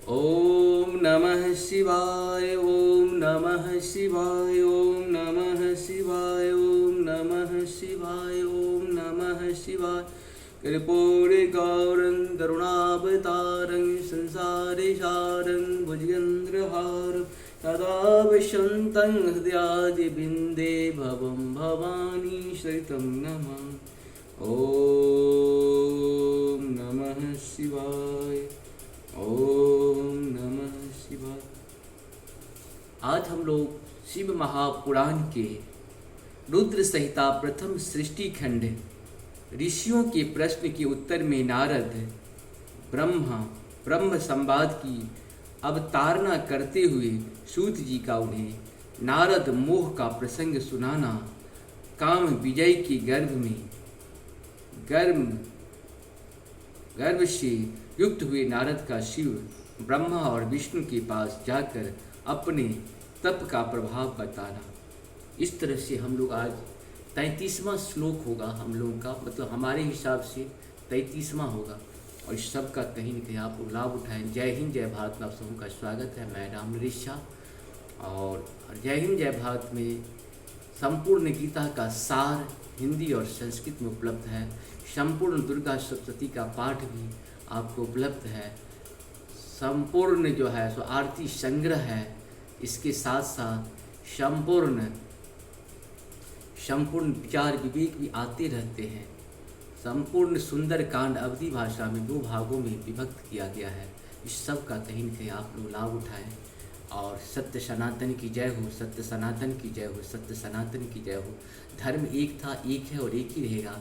ओम नमः शिवाय ओम नमः शिवाय ओम नमः शिवाय ओम नमः शिवाय ओम नमः शिवाय कर्पूरगौरं करुणावतारं संसारसारं भुजगेन्द्रहारं सदा विशन्तं हृदयादिबिन्दे भवं भवानी सहितं नमः। ओम नमः शिवाय ओम नमः शिवाय। आज हम लोग शिव महापुराण के रुद्र संहिता प्रथम सृष्टि खंड ऋषियों के प्रश्न के उत्तर में नारद ब्रह्म संवाद की अवतारणा करते हुए सूत जी का उन्हें नारद मोह का प्रसंग सुनाना, काम विजय के गर्भ से युक्त हुए नारद का शिव ब्रह्मा और विष्णु के पास जाकर अपने तप का प्रभाव बताना। इस तरह से हम लोग आज 33वां श्लोक होगा हम लोगों का, मतलब हमारे हिसाब से 33वां होगा, और इस सब का कहीं न कहीं आप लाभ उठाएं। जय हिंद जय भारत में आप सबों का स्वागत है। मैं राम नरेश शाह, और जय हिंद जय भारत में संपूर्ण गीता का सार हिंदी और संस्कृत में उपलब्ध है। संपूर्ण दुर्गा सप्तशती का पाठ भी आपको उपलब्ध है। संपूर्ण जो है सो आरती संग्रह है। इसके साथ साथ संपूर्ण विचार विवेक भी आते रहते हैं। संपूर्ण सुंदर कांड अवधी भाषा में 2 भागों में विभक्त किया गया है। इस सब का कहीं न कहीं आप लोग लाभ उठाएं। और सत्य सनातन की जय हो, सत्य सनातन की जय हो, सत्य सनातन की जय हो। धर्म एक था, एक है और एक ही रहेगा।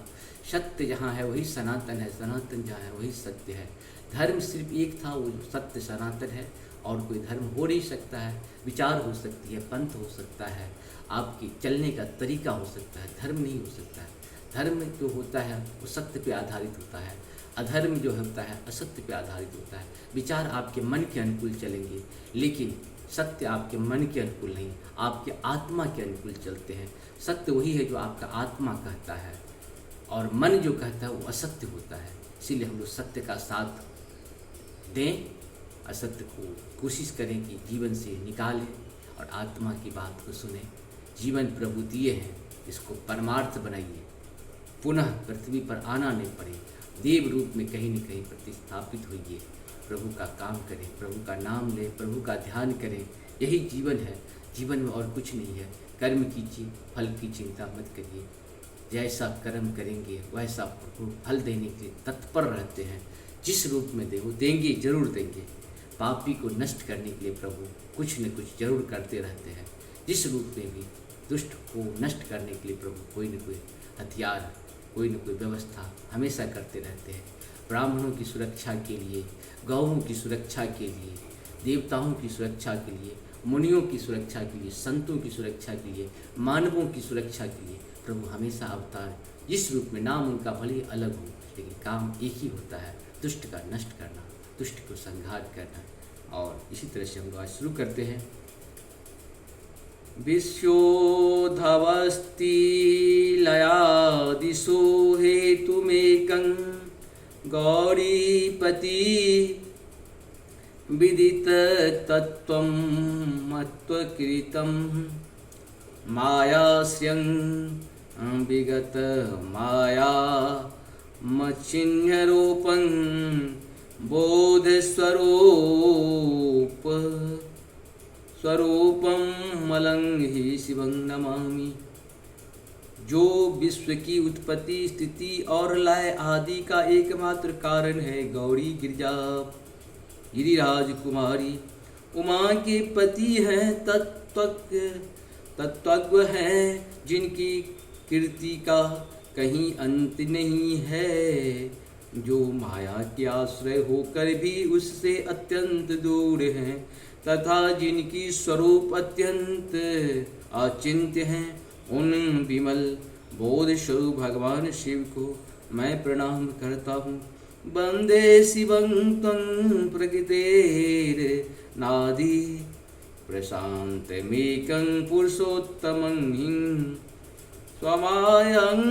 सत्य जहाँ है वही सनातन है, सनातन जहाँ है वही सत्य है। धर्म सिर्फ एक था, वो सत्य सनातन है, और कोई धर्म हो नहीं सकता है। विचार हो सकती है, पंथ हो सकता है, आपके चलने का तरीका हो सकता है, धर्म नहीं हो सकता है। धर्म जो होता है वो सत्य पे आधारित होता है, अधर्म जो होता है असत्य पे आधारित होता है। विचार आपके मन के अनुकूल चलेंगे, लेकिन सत्य आपके मन के अनुकूल नहीं, आपके आत्मा के अनुकूल चलते हैं। सत्य वही है जो आपका आत्मा कहता है, और मन जो कहता है वो असत्य होता है। इसीलिए हम लोग सत्य का साथ दें, असत्य को कोशिश करें कि जीवन से निकालें, और आत्मा की बात को सुने। जीवन प्रभु दिए हैं, इसको परमार्थ बनाइए। पुनः पृथ्वी पर आना नहीं पड़े, देव रूप में कहीं न कहीं प्रतिस्थापित होइए। प्रभु का काम करें, प्रभु का नाम लें, प्रभु का ध्यान करें। यही जीवन है, जीवन में और कुछ नहीं है। कर्म कीजिए, फल की चिंता मत करिए। जैसा कर्म करेंगे वैसा प्रभु फल देने के लिए तत्पर रहते हैं। जिस रूप में दे वो देंगे, जरूर देंगे। पापी को नष्ट करने के लिए प्रभु कुछ न कुछ जरूर करते रहते हैं। जिस रूप में भी दुष्ट को नष्ट करने के लिए प्रभु कोई न कोई हथियार, कोई न कोई व्यवस्था हमेशा करते रहते हैं। ब्राह्मणों की सुरक्षा के लिए, गौओं की सुरक्षा के लिए, देवताओं की सुरक्षा के लिए, मुनियों की सुरक्षा के लिए, संतों की सुरक्षा के लिए, मानवों की सुरक्षा के लिए प्रभु हमेशा अवतार, जिस रूप में नाम उनका भले अलग हो, लेकिन काम एक ही होता है, दुष्ट का नष्ट करना, दुष्ट को संहार करना। और इसी तरह से हम लोग आज शुरू करते हैं। विश्वोधवस्ति लयादिशो हेतुमेकं गौरीपति विदित तत्त्वं मत्वकृतं मायाश्रियं विगत माया मच्छिन्यरूपं स्वरूपं मलं हि शिवं नमामि। जो विश्व की उत्पत्ति, स्थिति और लय आदि का एकमात्र कारण है, गौरी गिरिजा गिरिराज कुमारी उमा के पति हैं, तत्वज्ञ हैं, जिनकी कीर्ति का कहीं अंत नहीं है। जो माया के आश्रय होकर भी उससे अत्यंत दूर हैं, तथा जिनकी स्वरूप अत्यंत अचिंत्य हैं, उन विमल बोध स्वरूप भगवान शिव को मैं प्रणाम करता हूँ। वंदे शिवं त्वं प्रकृतेर्नादि प्रशान्तमेकं पुरुषोत्तमं हिं स्वमायं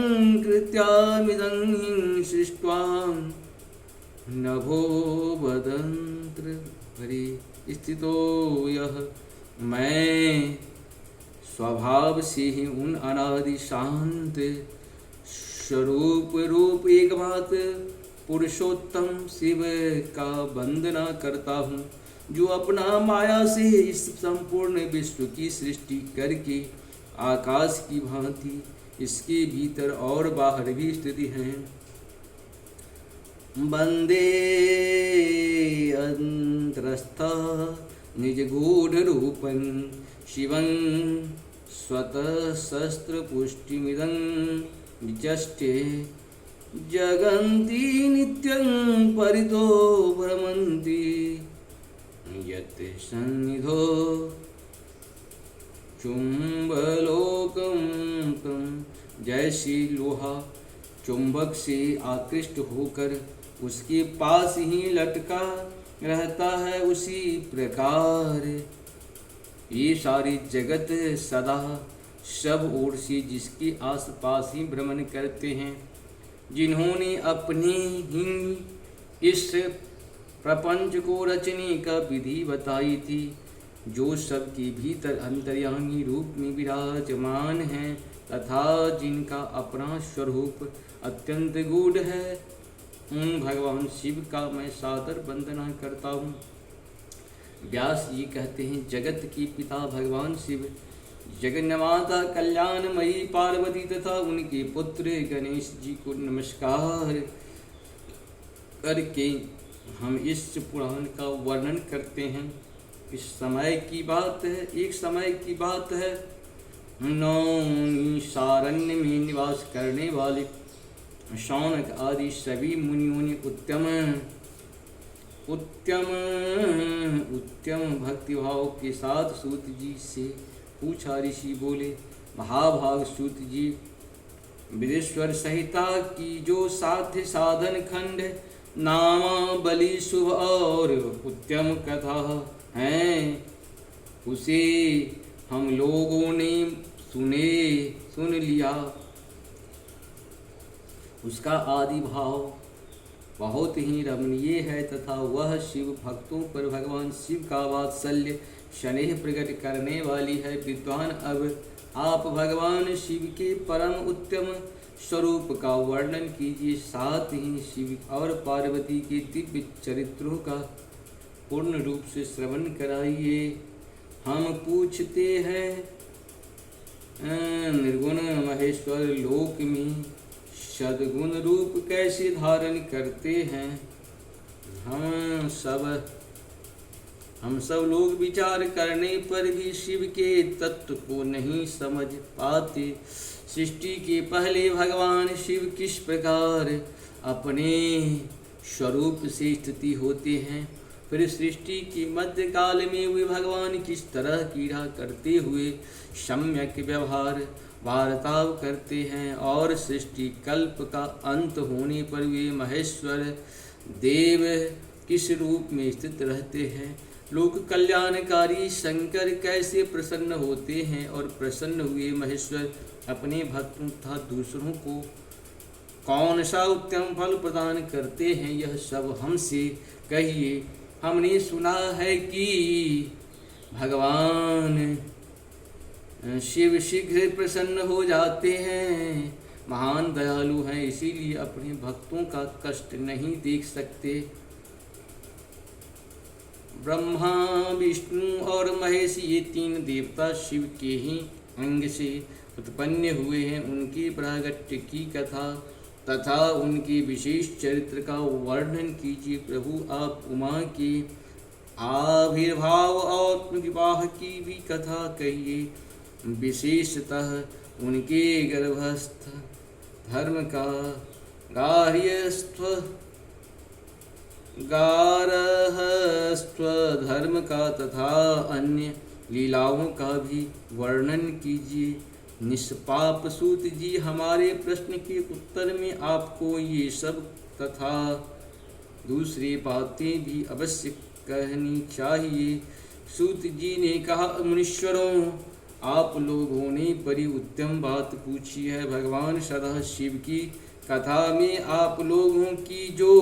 कृत्यामिदं हिं सृष्ट्वा नभो वदन्त्र भरे स्थितो यह मैं स्वभाव से ही उन अनादि शांत स्वरूप रूप एकमात्र पुरुषोत्तम शिव का वंदना करता हूँ, जो अपना माया से इस संपूर्ण विश्व की सृष्टि करके आकाश की भांति इसके भीतर और बाहर भी स्थित हैं। वंदे अंतरस्थ निज गूढ़ रूपं शिवं स्वतः शस्त्र पुष्टिमिदं विचष्टे जगन्ति नित्यं परितो भ्रमन्ति यत् सन्निधो चुंबलोकं तम। जैसे लोहा चुंबक से आकृष्ट होकर उसके पास ही लटका रहता है, उसी प्रकार ये सारी जगत सदा सब ओर से जिसके आसपास ही भ्रमण करते हैं। जिन्होंने अपनी ही इस प्रपंच को रचने का विधि बताई थी, जो सबके भीतर अंतर्यामी रूप में विराजमान है तथा जिनका अपना स्वरूप अत्यंत गूढ़ है, उन भगवान शिव का मैं सादर वंदना करता हूँ। व्यास जी कहते हैं, जगत की पिता भगवान शिव, जगन्माता कल्याणमयी पार्वती तथा उनके पुत्र गणेश जी को नमस्कार करके हम इस पुराण का वर्णन करते हैं। इस समय की बात है, एक समय की बात है, नौनिशारण्य में निवास करने वाले शौनक आदि सभी मुनियों ने उत्तम भक्तिभाव के साथ सूत जी से पूछा। ऋषि बोले, महाभाग सूत जी, विदेश्वर संहिता की जो साध्य साधन खंड नामावली शुभ और उत्तम कथा हैं, उसे हम लोगों ने सुन लिया। उसका आदि भाव बहुत ही रमणीय है तथा वह शिव भक्तों पर भगवान शिव का वात्सल्य स्नेह प्रकट करने वाली है। विद्वान, अब आप भगवान शिव के परम उत्तम स्वरूप का वर्णन कीजिए, साथ ही शिव और पार्वती के दिव्य चरित्रों का पूर्ण रूप से श्रवण कराइए। हम पूछते हैं, निर्गुण महेश्वर लोक में सद्गुण रूप कैसे धारण करते हैं? हम सब लोग विचार करने पर भी शिव के तत्व को नहीं समझ पाते। सृष्टि के पहले भगवान शिव किस प्रकार अपने स्वरूप से स्थिति होते हैं, फिर सृष्टि के मध्य काल में वे भगवान किस तरह क्रीड़ा करते हुए सम्यक व्यवहार वार्ताव करते हैं, और सृष्टि कल्प का अंत होने पर वे महेश्वर देव किस रूप में स्थित रहते हैं। लोक कल्याणकारी शंकर कैसे प्रसन्न होते हैं, और प्रसन्न हुए महेश्वर अपने भक्तों तथा दूसरों को कौन सा उत्तम फल प्रदान करते हैं, यह सब हमसे कहिए। हमने सुना है कि भगवान शिव शीघ्र प्रसन्न हो जाते हैं, महान दयालु हैं, इसीलिए अपने भक्तों का कष्ट नहीं देख सकते। ब्रह्मा, विष्णु और महेश ये तीन देवता शिव के ही अंग से उत्पन्न हुए हैं। उनकी प्रागट्य की कथा तथा उनके विशेष चरित्र का वर्णन कीजिए। प्रभु, आप उमा के आविर्भाव और विवाह की भी कथा कहिए। विशेषतः उनके गर्भस्थ धर्म का गारहस्थ धर्म का तथा अन्य लीलाओं का भी वर्णन कीजिए। निष्पाप सूत जी, हमारे प्रश्न के उत्तर में आपको ये सब तथा दूसरी बातें भी अवश्य कहनी चाहिए। सूत जी ने कहा, मुनीश्वरों, आप लोगों ने बड़ी उत्तम बात पूछी है। भगवान सदा शिव की कथा में आप लोगों की जो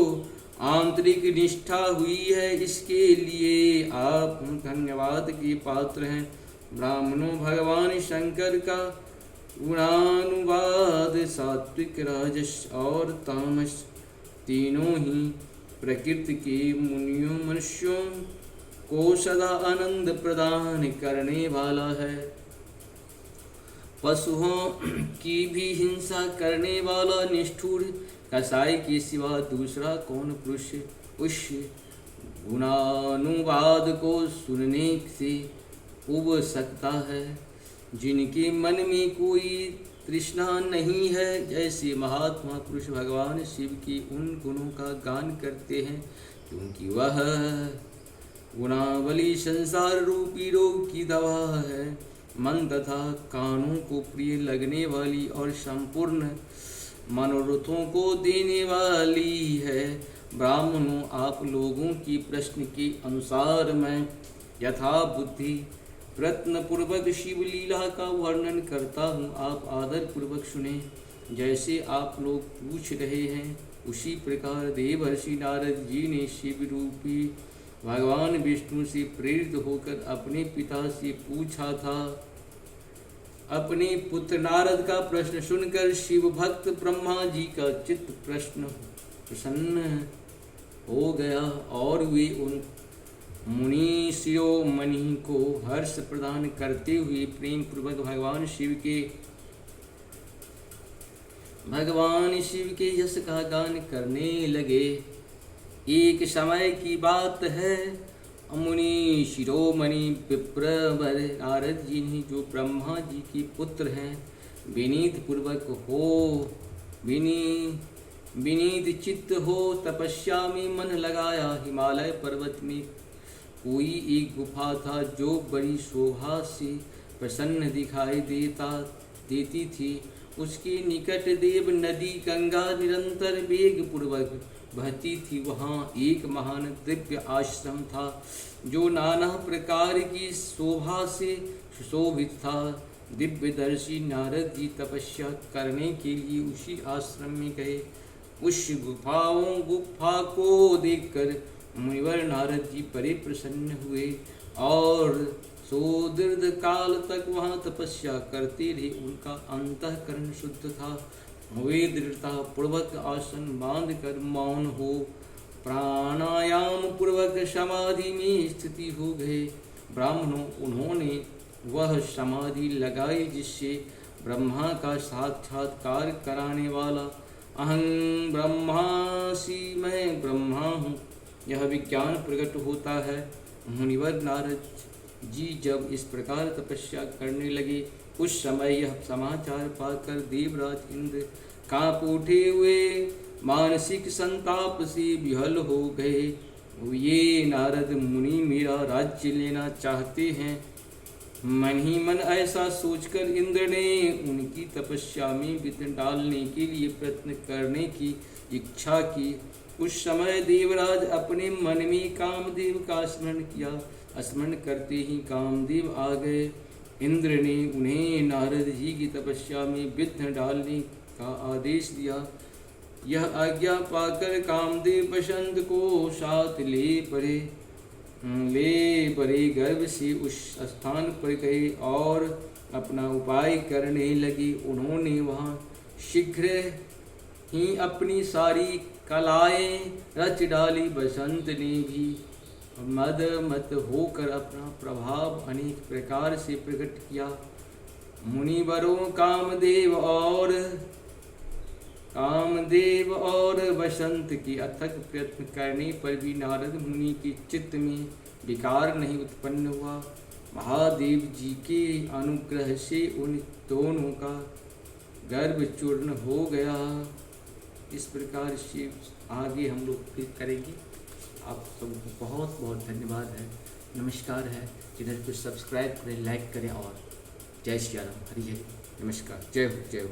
आंतरिक निष्ठा हुई है, इसके लिए आप धन्यवाद के पात्र हैं। ब्राह्मणों भगवान शंकर का गुणानुवाद सात्विक, राजस और तामस तीनों ही प्रकृति के मुनियों मनुष्यों को सदा आनंद प्रदान करने वाला है। पशुओं की भी हिंसा करने वाला निष्ठुर कसाई के सिवा दूसरा कौन पुरुष उस गुणानुवाद को सुनने से उब सकता है, जिनके मन में कोई तृष्णा नहीं है। जैसे महात्मा पुरुष भगवान शिव की उन गुणों का गान करते हैं, क्योंकि वह गुणावली संसार रूपी रोग की दवा है। मन तथा कानों को प्रिय लगने वाली और संपूर्ण मनोरथों को देने वाली है। ब्राह्मणों, आप लोगों की प्रश्न के अनुसार मैं यथा बुद्धि प्रयत्न पूर्वक शिव लीला का वर्णन करता हूँ। आप आदर पूर्वक सुने। जैसे आप लोग पूछ रहे हैं, उसी प्रकार देवर्षि नारद जी ने शिव रूपी भगवान विष्णु से प्रेरित होकर अपने पिता से पूछा था। अपने पुत्र नारद का प्रश्न सुनकर शिव भक्त ब्रह्मा जी का चित्त प्रसन्न हो गया और वे उन मुनि शिरोमणि को हर्ष प्रदान करते हुए प्रेम पूर्वक भगवान शिव के यश का गान करने लगे। एक समय की बात है, मुनि शिरोमणि विप्रवर नारद जी ने, जो ब्रह्मा जी के पुत्र हैं, विनीत चित्त हो तपस्या में मन लगाया। हिमालय पर्वत में कोई एक गुफा था जो बड़ी शोभा से प्रसन्न दिखाई देती थी। उसके निकट देव नदी गंगा निरंतर वेग पूर्वक बहती थी। वहाँ एक महान दिव्य आश्रम था जो नाना प्रकार की शोभा से सुशोभित था। दिव्यदर्शी नारद जी तपस्या करने के लिए उसी आश्रम में गए। उस गुफा को देखकर मुनिवर नारद जी बड़े प्रसन्न हुए और सुदीर्घ काल तक वहाँ तपस्या करते रहे। उनका अंतःकरण शुद्ध था। वे दृढ़ता पूर्वक आसन बांध कर मौन हो प्राणायाम पूर्वक समाधि में स्थिति हो गए। ब्राह्मणों, उन्होंने वह समाधि लगाई जिससे ब्रह्मा का साक्षात्कार कराने वाला अहं ब्रह्मासि, मैं ब्रह्मा हूँ, यह विज्ञान प्रकट होता है। मुनिवर नारद जी जब इस प्रकार तपस्या करने लगे, उस समय यह समाचार पाकर देवराज इंद्र कांप उठे हुए मानसिक संताप से विहल हो गए। ये नारद मुनि मेरा राज्य लेना चाहते हैं। मन ही मन ऐसा सोचकर इंद्र ने उनकी तपस्या में विघ्न डालने के लिए प्रयत्न करने की इच्छा की। उस समय देवराज अपने मन में कामदेव का स्मरण किया। स्मरण करते ही कामदेव आ गए। इंद्र ने उन्हें नारद जी की तपस्या में विघ्न डालने का आदेश दिया। यह आज्ञा पाकर कामदेव बसंत को साथ ले बड़े गर्व से उस स्थान पर गए और अपना उपाय करने लगे। उन्होंने वहाँ शीघ्र ही अपनी सारी कलाएं रच डाली। बसंत ने भी मद होकर अपना प्रभाव अनेक प्रकार से प्रकट किया। मुनिवरों कामदेव और बसंत के अथक प्रयत्न करने पर भी नारद मुनि के चित्त में विकार नहीं उत्पन्न हुआ। महादेव जी के अनुग्रह से उन दोनों का गर्भ चूर्ण हो गया। इस प्रकार से आगे हम लोग फिर करेंगे। आप सबको बहुत बहुत धन्यवाद है, नमस्कार है। चैनल को सब्सक्राइब करें, लाइक करें और जय श्री राम, हरि हरि, नमस्कार, जय हो, जय हो।